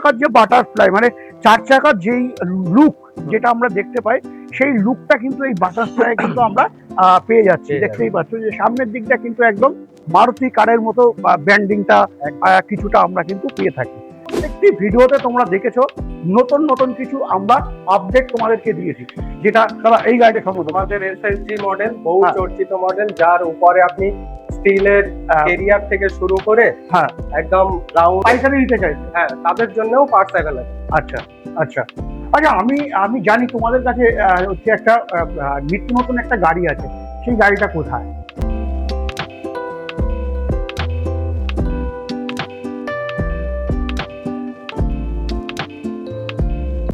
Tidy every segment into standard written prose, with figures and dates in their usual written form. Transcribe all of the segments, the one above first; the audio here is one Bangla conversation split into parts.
চাকার যে বাটারফ্লাই মানে চার চাকার যেই লুক যেটা আমরা দেখতে পাই সেই লুকটা কিন্তু এই বাটারফ্লাই কিন্তু আমরা পেয়ে যাচ্ছি। দেখতেই পাচ্ছ যে সামনের দিকটা কিন্তু একদম মারুতি কারের মতো ব্র্যান্ডিংটা কিছুটা আমরা কিন্তু পেয়ে থাকি। প্রত্যেকটি ভিডিওতে তোমরা দেখেছো নতুন নতুন কিছু আমরা আপডেট তোমাদেরকে দিয়েছি, যেটা তারা এই গাড়িটা সম্বন্ধে আমাদের এসএসজি মডেল, বহু চর্চিত মডেল, যার উপরে আপনি স্টিলের ক্যারিয়ার থেকে শুরু করে একদম রাউন্ড পাইকারি নিতে চাই, তাদের জন্যও পার্টস অ্যাভেলেবল। আচ্ছা আচ্ছা আচ্ছা, আমি জানি তোমাদের কাছে হচ্ছে একটা নিত্য নতুন একটা গাড়ি আছে, সেই গাড়িটা কোথায়?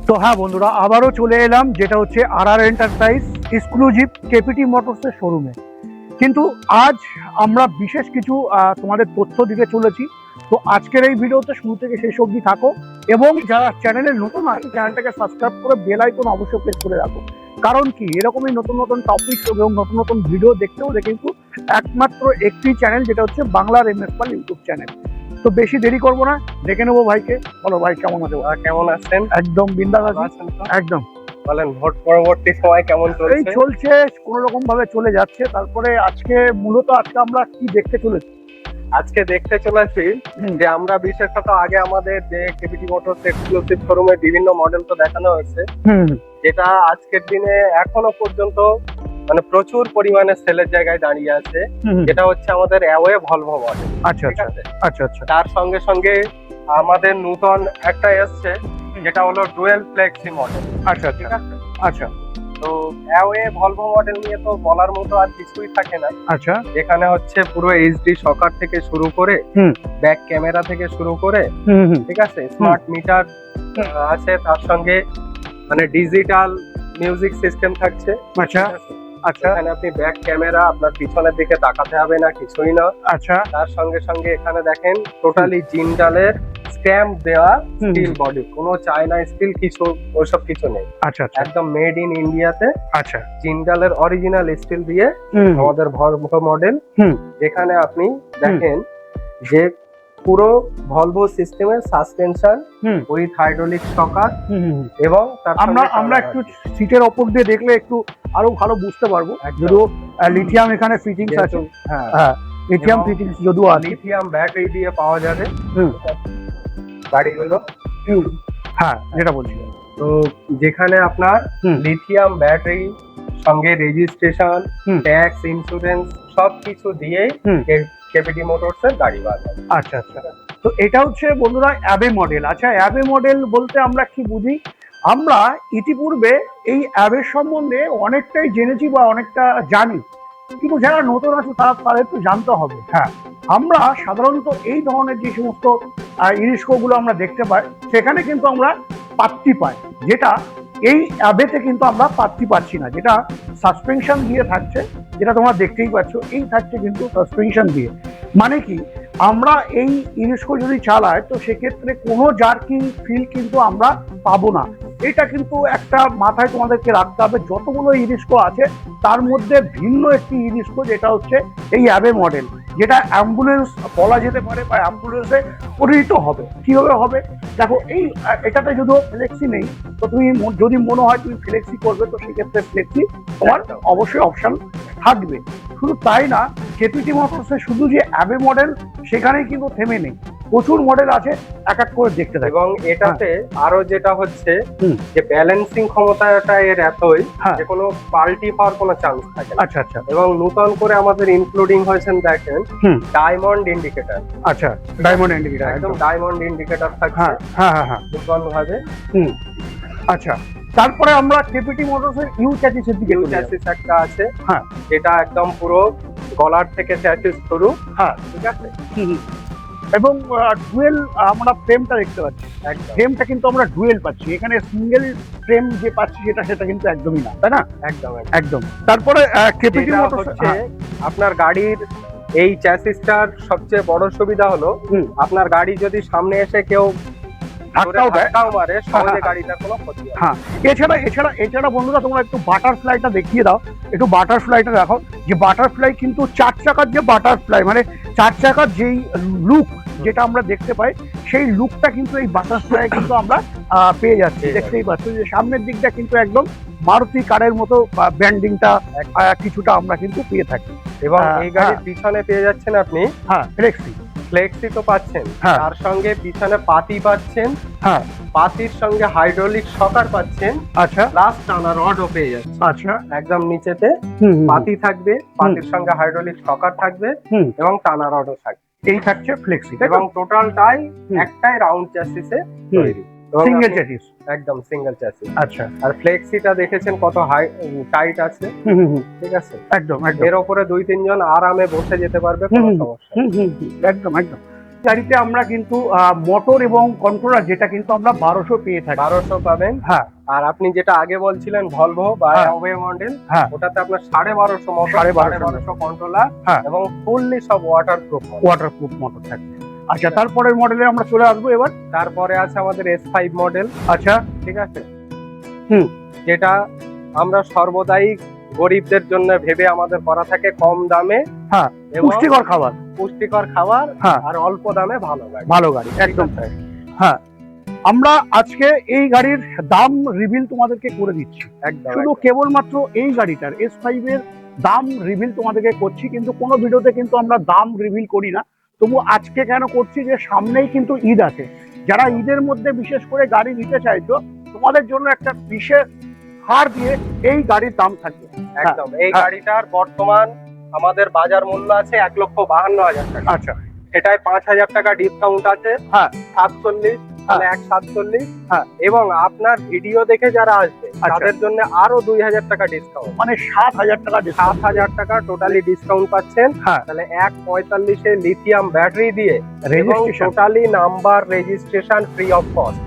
তো হ্যাঁ বন্ধুরা, আবারও চলে এলাম, যেটা হচ্ছে RR এন্টারপ্রাইজ এক্সক্লুসিভ কেপিটি মোটরসের শোরুমে। কিন্তু আজ আমরা বিশেষ কিছু তোমাদের তথ্য দিতে চলেছি। তো আজকের এই ভিডিওতে শুরু থেকে শেষ অবধি থাকো, এবং যারা চ্যানেলে নতুন আছে চ্যানেলটাকে সাবস্ক্রাইব করে বেল আইকন অবশ্যই প্রেস করে রাখো। কারণ কি, এরকমই নতুন নতুন টপিক এবং নতুন নতুন ভিডিও দেখতে হলে কিন্তু একমাত্র একটি চ্যানেল, যেটা হচ্ছে বাংলার MS পাল ইউটিউব চ্যানেল। তো বেশি দেরি করবো না, দেখে নেবো ভাইকে। বলো ভাই, কেমন আছো? কেমন আছেন? একদম বিন্দাস আছেন? একদম। বলেন, ভোট পরবর্তী সময় কেমন চলছে? এই চলছে, কোনো রকম ভাবে চলে যাচ্ছে। তারপরে আজকে আমরা কি দেখতে চলেছি? আজকে দেখতে চলেছি যে আমরা বিশেষত আগে আমাদের যে কেপিটি মোটরস এক্সক্লুসিভ শোরুমে বিভিন্ন মডেল তো দেখানো হয়েছে, যেটা আজকের দিনে এখনো পর্যন্ত মানে প্রচুর পরিমাণে সেলের জায়গায় দাঁড়িয়ে আছে, যেটা হচ্ছে আমাদের অ্যাওয়ে ভলভো মডেল। আচ্ছা আচ্ছা আচ্ছা। তার সঙ্গে সঙ্গে আমাদের নতুন একটা এসছে, যেটা হলো ডুয়েল ফ্লেক্সি মডেল। আচ্ছা ঠিক আছে। আচ্ছা, তো অ্যাওয়ে ভলভো মডেল নিয়ে তো বলার মতো আর কিছুই থাকে না। আচ্ছা, এখানে হচ্ছে পুরো HD শকার থেকে শুরু করে ব্যাক ক্যামেরা থেকে শুরু করে, ঠিক আছে, স্মার্ট মিটার আছে, তার সঙ্গে মানে ডিজিটাল মিউজিক সিস্টেম থাকছে। আচ্ছা আচ্ছা। এখানে আপনি ব্যাক ক্যামেরা, আপনার পিছনের দিকে তাকাতে হবে না, কিছুই না। আচ্ছা। তার সঙ্গে সঙ্গে এখানে দেখেন টোটালি জিন্দালের স্ট্যাম্প দেওয়া স্টিল বডি, কোনো চায়না স্টিল কিছু ওইসব কিছু নেই। আচ্ছা আচ্ছা, একদম মেড ইন ইন্ডিয়াতে। আচ্ছা, জিন্দালের অরিজিনাল স্টিল দিয়ে আমাদের ভলভো মডেল, যেখানে আপনি দেখেন যে পুরো ভলভো সিস্টেমের সাসপেনশন উইথ হাইড্রোলিক শকার, এবং আমরা একটু সিটের ওপর দিয়ে দেখলে একটু আরো ভালো বুঝতে পারবো, যদিও লিথিয়াম এখানে ফিটিংস আছে। হ্যাঁ, লিথিয়াম ফিটিংস যদিও আছে, লিথিয়াম ব্যাটারি দিয়ে পাওয়া যাবে গাড়িগুলো। হ্যাঁ, যেটা বলছি। তো যেখানে আপনার লিথিয়াম ব্যাটারি সঙ্গে রেজিস্ট্রেশন, ট্যাক্স, ইন্স্যুরেন্স সবকিছু দিয়েই কেপিটি মোটরস এর গাড়ি বানায়। আচ্ছা আচ্ছা। তো এটা হচ্ছে বন্ধুরা অ্যাবে মডেল। আচ্ছা, অ্যাবে মডেল বলতে আমরা কি বুঝি? আমরা ইতিপূর্বে এই অ্যাবের সম্বন্ধে অনেকটাই জেনেছি বা অনেকটা জানি, কিন্তু যারা নতুন আছে তাদের তো জানতে হবে। হ্যাঁ, আমরা সাধারণত এই ধরনের যে সমস্ত ইরিস্কোগুলো আমরা দেখতে পাই, সেখানে কিন্তু আমরা পাত্তি পাই, যেটা এই অ্যাবেতে কিন্তু আমরা পাত্তি পাচ্ছি না। যেটা সাসপেনশন দিয়ে থাকছে, যেটা তোমরা দেখতেই পাচ্ছ, এই থাকছে কিন্তু সাসপেনশন দিয়ে। মানে কি, আমরা এই ইরিস্কো যদি চালাই তো সেক্ষেত্রে কোনো জার্কিং ফিল কিন্তু আমরা পাবো না। এটা কিন্তু একটা মাথায় তোমাদেরকে রাখতে হবে। যতগুলো ইরিস্কো আছে তার মধ্যে ভিন্ন একটি ইরিস্কো, যেটা হচ্ছে এই অ্যাবে মডেল, যেটা অ্যাম্বুলেন্স বলা যেতে পারে বা অ্যাম্বুলেন্সে পরিণত হবে। কিভাবে হবে দেখো, এটাতে যদিও ফ্লেক্সি নেই, তো তুমি যদি মনে হয় তুমি ফ্লেক্সি করবে, তো সেক্ষেত্রে ফ্লেক্সি তোমার অবশ্যই অপশন থাকবে। শুধু তাই না, কেপিটি মোটরসে শুধু যে অ্যাবে মডেল সেখানেই কিন্তু থেমে নেই, প্রচুর মডেল আছে, এক এক করে দেখতে থাকো। এবং এটাতে আরো যেটা হচ্ছে যে ব্যালেন্সিং ক্ষমতাটা এর এতই যে কোনো পাল্টি হওয়ার কোনো চান্স থাকে না। আচ্ছা আচ্ছা। এবং নতুন করে আমাদের ইনক্লুডিং হয়েছেন দেখেন ডায়মন্ড ইন্ডিকেটর। আচ্ছা, ডায়মন্ড ইন্ডিকেটর, একদম ডায়মন্ড ইন্ডিকেটর থাকছে। হ্যাঁ হ্যাঁ হ্যাঁ, নতুন ভাবে। আচ্ছা, তারপরে আমরা কেপিটি মোটরসের ইউ চ্যাসিসের দিকে। ইউ চ্যাসিস একটা আছে, হ্যাঁ, যেটা একদম পুরো গলার থেকে চ্যাসিস শুরু। হ্যাঁ, ঠিক আছে। এবং ডুয়েল আমরা ফ্রেমটা দেখতে পাচ্ছি, ফ্রেমটা কিন্তু আমরা ডুয়েল পাচ্ছি। এখানে সিঙ্গেল ফ্রেম যে পাচ্ছি সেটা কিন্তু একদমই না, তাই না? একদম একদম। তারপরে কেপিটি মোটরস হচ্ছে আপনার গাড়ির এই চ্যাসিসটার সবচেয়ে বড় সুবিধা হলো, আপনার গাড়ি যদি সামনে এসে কেউ ধাক্কাও দেয়। ধাক্কাও মারে, সহজে হ্যাঁ। গাড়িটার কোনো ক্ষতি হয় না। হ্যাঁ, এছাড়া বন্ধুরা তোমরা একটু বাটারফ্লাইটা দেখিয়ে দাও, একটু বাটারফ্লাইটা দেখো, যে বাটারফ্লাই কিন্তু 4 চাকার যে বাটারফ্লাই, মানে 4 চাকার যেই লুক যেটা আমরা দেখতে পাই, সেই লুকটা কিন্তু এই বাটারফ্লাই কিন্তু আমরা পেয়ে যাচ্ছি। পেয়ে দেখতেই পাচ্ছ যে সামনের দিকটা কিন্তু একদম মারুতি কারের মতো ব্র্যান্ডিংটা কিছুটা আমরা কিন্তু পেয়ে থাকি। এবং হ্যাঁ, এই গাড়ির হ্যাঁ। পিছনে পেয়ে যাচ্ছেন আপনি হ্যাঁ, ফ্লেক্সি। ফ্লেক্সি তো পাচ্ছেন, হ্যাঁ। তার সঙ্গে পিছনে পাতি পাচ্ছেন, হ্যাঁ, পাতির সঙ্গে হাইড্রোলিক শকার পাচ্ছেন, আচ্ছা প্লাস টানা রডও পেয়ে যাচ্ছে। আচ্ছা। একদম নিচেতে হুম, পাতি থাকবে, পাতির সঙ্গে হাইড্রোলিক শকার থাকবে হুম। এবং টানা রডও থাকবে। এই থাকছে ফ্লেক্সি এবং টোটালটাই হুম। একটাই রাউন্ড চ্যাসিসে তৈরি। এবং সিঙ্গেল আপনি- চ্যাসিস। একদম সিঙ্গেল চ্যাসিস। আচ্ছা। আর ফ্লেক্সিটা দেখেছেন কত হাই টাইট আছে, হুম, হুম, হুম। ঠিক আছে? একদম এর ওপরে 2-3 জন আরামে বসে যেতে পারবে, কোনো হুম, সমস্যা নেই। হুম, হুম, হুম, একদম একদম। গাড়িতে আমরা কিন্তু মোটর এবং কন্ট্রোলার যেটা কিন্তু আমরা 1200 পেয়ে থাকি। 1200 পাবেন। হ্যাঁ, আর আপনি যেটা আগে বলছিলেন ভলভো বা হ্যাঁ। অ্যাওয়ে মডেল, হ্যাঁ। ওটাতে আপনার 1250 মোটর, 1250 কন্ট্রোলার হ্যাঁ। এবং ফুললি সব ওয়াটারপ্রুফ। ওয়াটারপ্রুফ মোটর থাকবে। আচ্ছা, তারপরের মডেলে আমরা চলে আসবো এবার। তারপরে আছে আমাদের S5 মডেল, আচ্ছা। ঠিক আছে? হুম। যেটা আমরা সর্বদাই গরিবদের জন্য ভেবে আমাদের করা থাকে, কম দামে হ্যাঁ, এবং পুষ্টিকর খাবার। পুষ্টিকর খাবার হ্যাঁ। আর অল্প দামে ভালো গাড়ি। ভালো গাড়ি, একদম তাই। হ্যাঁ, আমরা আজকে এই গাড়ির দাম রিভিল তোমাদেরকে করে দিচ্ছি। একদম শুধু কেবলমাত্র এই গাড়িটার S5 এর দাম রিভিল তোমাদেরকে করছি, কিন্তু কোনো ভিডিওতে কিন্তু আমরা দাম রিভিল করি না। তবু আজকে কেন করছি, যে সামনেই কিন্তু ঈদ আছে। যারা ঈদের মধ্যে বিশেষ করে গাড়ি নিতে চাইছো, তোমাদের জন্য একটা বিশেষ ছাড় দিয়ে এই গাড়ির দাম থাকবে। একদম। এই হ্যাঁ। গাড়িটার বর্তমান আমাদের বাজার মূল্য আছে 1,52,000 টাকা। আচ্ছা। সেটাই 5,000 টাকা ডিসকাউন্ট আছে। হ্যাঁ। 47, তাহলে 1,47। হ্যাঁ। এবং আপনার ভিডিও দেখে যারা আসবে আচ্ছা। তাদের জন্য আরো 2,000 টাকা ডিসকাউন্ট, মানে 7,000 টাকা ডিসকাউন্ট। 7,000 টাকা টোটালি ডিসকাউন্ট পাচ্ছেন। হ্যাঁ। তাহলে 1,45 লিথিয়াম ব্যাটারি দিয়ে এবং registration totally number registration free of cost.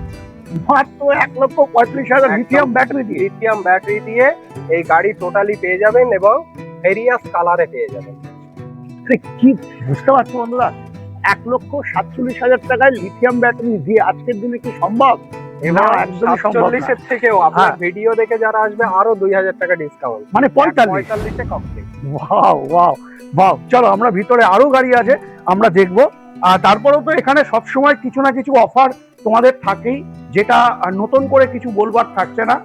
মাত্র 1,35,000 লিথিয়াম ব্যাটারি দিয়ে। লিথিয়াম ব্যাটারি দিয়ে এই গাড়ি টোটালি পেয়ে যাবেন এবং ভেরিয়াস কালারে পেয়ে যাবেন। আরে কি বুঝতে পারছো বন্ধুরা, 1,47,000 টাকায় লিথিয়াম ব্যাটারি দিয়ে আজকের দিনে কি সম্ভব? এবং না, একদমই সম্ভব না। 47 থেকেও আপনার হ্যাঁ। ভিডিও দেখে যারা আসবে আরো 2,000 টাকা ডিসকাউন্ট, মানে 45। 45 কমপ্লিট। Wow wow wow. চলো, আমরা ভিতরে আরো গাড়ি আছে, আমরা দেখবো। আর তারপরেও তো এখানে সবসময় কিছু না কিছু অফার তোমাদের থাকেই, যেটা নতুন করে কিছু বলবার থাকছে না।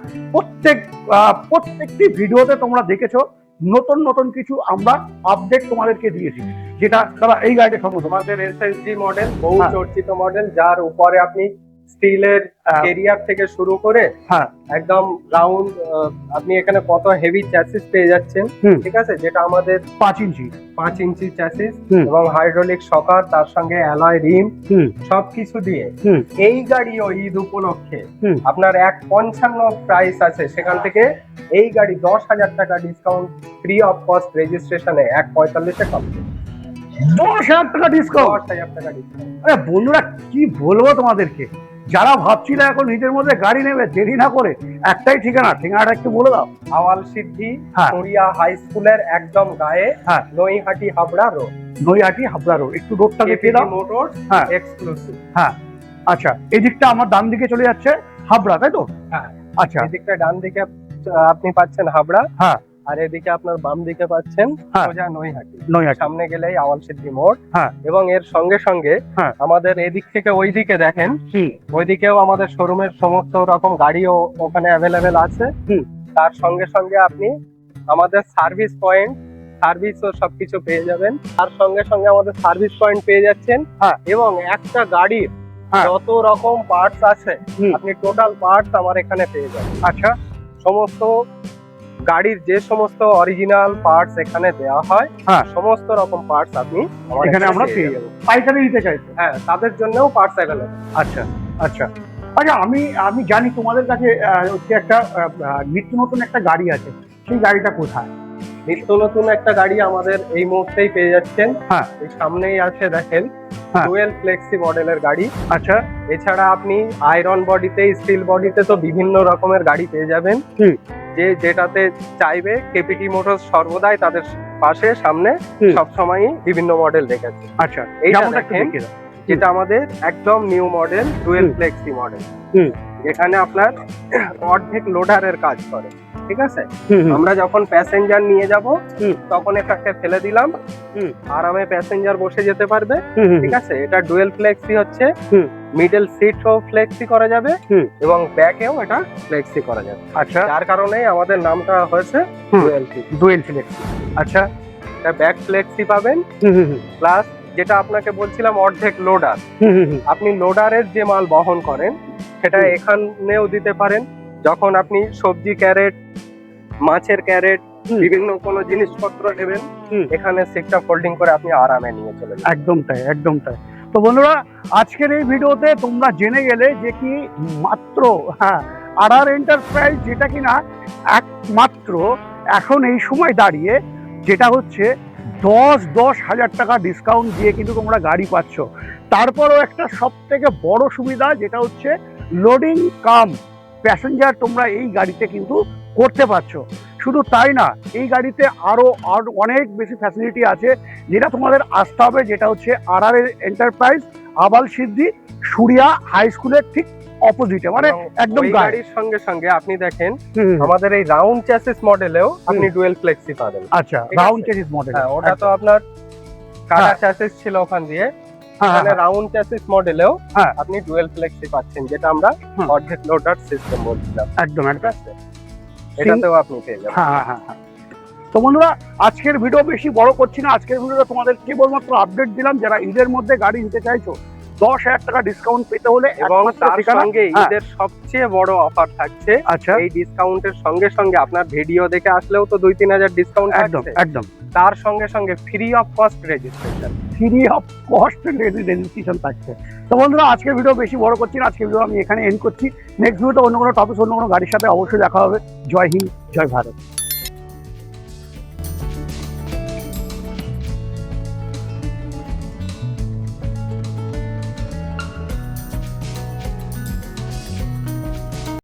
প্রত্যেকটি ভিডিওতে তোমরা দেখেছো নতুন নতুন কিছু আমরা আপডেট তোমাদেরকে দিয়েছি, যেটা তারা এই গাড়িটা সম্বন্ধে। আমাদের SSG মডেল বহু হ্যাঁ। চর্চিত মডেল, যার উপরে আপনি স্টিলের কেরিয়ার থেকে শুরু করে হ্যাঁ। একদম রাউন্ড, আপনি এখানে কত হেভি চ্যাসিস পেয়ে যাচ্ছেন, হুম। ঠিক আছে? যেটা আমাদের 5 ইঞ্চি। 5 ইঞ্চি চ্যাসিস হুম। এবং হাইড্রোলিক শকার, তার সঙ্গে অ্যালয় রিম, হুম। সবকিছু দিয়ে হুম। এই গাড়িও ঈদ উপলক্ষে হুম। আপনার 1,55 প্রাইস আছে, সেখান থেকে এই গাড়ি 10,000 টাকা ডিসকাউন্ট ফ্রি অফ কস্ট রেজিস্ট্রেশনে 1,45 কমপ্লিট। 10,000 টাকা ডিসকাউন্ট। 10,000 টাকা ডিসকাউন্ট। আরে বন্ধুরা, কি বলবো তোমাদেরকে, যারা ভাবছিল এখন নিজের মধ্যে গাড়ি নেবে, দেরি না করে একটাই ঠিকানাটা একটু বলে দাও। আওয়াল সিদ্ধি হ্যাঁ। কোরিয়া হাই স্কুলের একদম গায়ে, হ্যাঁ। Naihati Habra road, Naihati Habra road. একটু রোডটা দেখিয়ে দাও। মোটরস হ্যাঁ। এক্সক্লুসিভ। হ্যাঁ, আচ্ছা, এই দিকটা আমার ডান দিকে চলে যাচ্ছে হাবড়া, তাই তো? হ্যাঁ। আচ্ছা। এদিকটা ডান দিকে আপনি পাচ্ছেন হাবড়া, হ্যাঁ। আর এদিকে আপনার বাম দিকে পাচ্ছেন হ্যাঁ। সোজা নৈহাটি। নৈহাটি। সামনে গেলেই আওয়াল সিদ্ধি মোড়। হ্যাঁ। এবং এর সঙ্গে সঙ্গে হ্যাঁ। আমাদের এদিক থেকে ওই দিকে দেখেন, হুম। ওইদিকেও আমাদের শোরুমের সমস্ত রকম গাড়িও ওখানে অ্যাভেলেবেল আছে। হুম। তার সঙ্গে সঙ্গে আপনি আমাদের সার্ভিস পয়েন্ট, সার্ভিসও সবকিছু পেয়ে যাবেন। তার সঙ্গে সঙ্গে আমাদের সার্ভিস পয়েন্ট পেয়ে যাচ্ছেন। হ্যাঁ। এবং একটা গাড়ির হ্যাঁ। যত রকম পার্টস আছে হুম। আপনি টোটাল পার্টস আমার এখানে পেয়ে যাবেন। আচ্ছা। সমস্ত গাড়ির যে সমস্ত অরিজিনাল পার্টস এখানে দেওয়া হয়, হ্যাঁ। সমস্ত রকম পার্টস আপনি আমার এখানে আমরা পেয়ে যাবো। পাইকারি নিতে চাইছো? হ্যাঁ, তাদের জন্যও পার্টস অ্যাভেলেবল। আচ্ছা আচ্ছা আচ্ছা। আমি জানি তোমাদের কাছে হচ্ছে একটা নিত্য নতুন একটা গাড়ি আছে, সেই গাড়িটা কোথায়? নিত্য নতুন একটা গাড়ি আমাদের এই মুহূর্তেই পেয়ে যাচ্ছেন। হ্যাঁ। এই সামনেই আছে দেখেন, হ্যাঁ। ডুয়েল ফ্লেক্সি মডেলের গাড়ি। আচ্ছা। এছাড়া আপনি আয়রন বডিতে, স্টিল বডিতে তো বিভিন্ন রকমের গাড়ি পেয়ে যাবেন। হুম। যে যেটাতে চাইবে, কেপিটি মোটরস সর্বদাই তাদের পাশে সামনে হুম। সবসময়ই বিভিন্ন মডেল রেখেছে। আচ্ছা, এইটা যেমনটা একটু দেখেন। দেখিয়ে দাও। যেটা আমাদের একদম new model dual flexi model, হুম। যেখানে আপনার অর্ধেক লোডারের কাজ করে। ঠিক আছে, হুম, হুম, আমরা যখন প্যাসেঞ্জার নিয়ে যাব হুম। তখন এটাকে ফেলে দিলাম, হুম। আরামে প্যাসেঞ্জার বসে যেতে পারবে। হুম, হুম, ঠিক আছে, এটা ডুয়েল ফ্লেক্সি হচ্ছে, হুম। মিডল সিটও ফ্লেক্সি করা যাবে হুম। এবং ব্যাকেও এটা ফ্লেক্সি করা যাবে, আচ্ছা, যার কারণে আমাদের নামটা হয়েছে হুম। Dual flexi. Dual flexi. আচ্ছা। এটা ব্যাক ফ্লেক্সি পাবেন, হুম, হুম, হুম, প্লাস যেটা আপনাকে বলছিলাম অর্ধেক লোডার, হুম, হুম, হুম। আপনি লোডারের যে মাল বহন করেন সেটা হুম। এখানেও দিতে পারেন। যখন আপনি সবজি ক্যারেট, মাছের ক্যারেট, হুম। বিভিন্ন কোনো জিনিসপত্র নেবেন, হুম। এখানে সিটটা ফোল্ডিং করে আপনি আরামে নিয়ে চলে যাবেন। একদম তাই, একদম তাই। তো বন্ধুরা, আজকের এই ভিডিওতে তোমরা জেনে গেলে যে কি মাত্র আরআর এন্টারপ্রাইজ, যেটা কিনা একমাত্র এখন এই সময় দাঁড়িয়ে যেটা হচ্ছে 10,000 টাকা ডিসকাউন্ট দিয়ে কিন্তু তোমরা গাড়ি পাচ্ছ। তারপরও একটা সব থেকে বড় সুবিধা, যেটা হচ্ছে লোডিং কাম প্যাসেঞ্জার তোমরা এই গাড়িতে কিন্তু করতে পারছো। শুধু তাই না, এই গাড়িতে আরো অনেক বেশি ফ্যাসিলিটি আছে, যেটা তোমাদের আসতে হবে, যেটা হচ্ছে আরআর এন্টারপ্রাইজ, আবাল সিদ্ধি, সুরিয়া হাই স্কুলের ঠিক অপোজিটে, মানে এবং একদম ওই গায়ে। গাড়ির সঙ্গে সঙ্গে আপনি দেখেন হুম, আমাদের এই রাউন্ড চ্যাসিস মডেলেও আপনি ডুয়েল ফ্লেক্সি পাবেন। আচ্ছা, ঠিক রাউন্ড আছে। Chassis model. হ্যাঁ, ওটা তো আপনার কাটা হ্যাঁ। চ্যাসিস ছিল ওখান দিয়ে, হ্যাঁ, এখানে হ্যাঁ, রাউন্ড চ্যাসিস মডেলেও হ্যাঁ। আপনি ডুয়েল ফ্লেক্সি পাচ্ছেন, যেটা আমরা হুম। অর্ধেক লোডার সিস্টেম বলছিলাম। একদম ঠিক একদম। আছে, এটাতেও আপনি পেয়ে যাবেন। হ্যাঁ, হ্যাঁ, হ্যাঁ। তো বন্ধুরা, আজকের ভিডিও বেশি বড় করছি না। আজকের ভিডিওতে তোমাদের কেবলমাত্র আপডেট দিলাম, যারা ঈদের মধ্যে গাড়ি নিতে চাইছো 10,000 টাকা ডিসকাউন্ট পেতে হলে এবং একমাত্র তার ঠিকানা- সঙ্গে হ্যাঁ, ঈদের সবচেয়ে বড় অফার থাকছে, আচ্ছা, এই ডিসকাউন্টের সঙ্গে সঙ্গে আপনার ভিডিও দেখে আসলেও তো 2-3 হাজার ডিসকাউন্ট একদম থাকছে, একদম তার সঙ্গে সঙ্গে free of cost registration. Free of cost registration থাকছে। তো বন্ধুরা, আজকের ভিডিও বেশি বড় করছি না, আজকের ভিডিও আমি এখানে এন্ড করছি। নেক্সট ভিডিওতে অন্য কোনো টপিক, অন্য কোনো গাড়ির সাথে অবশ্যই দেখা হবে। জয় হিন্দ, জয় ভারত।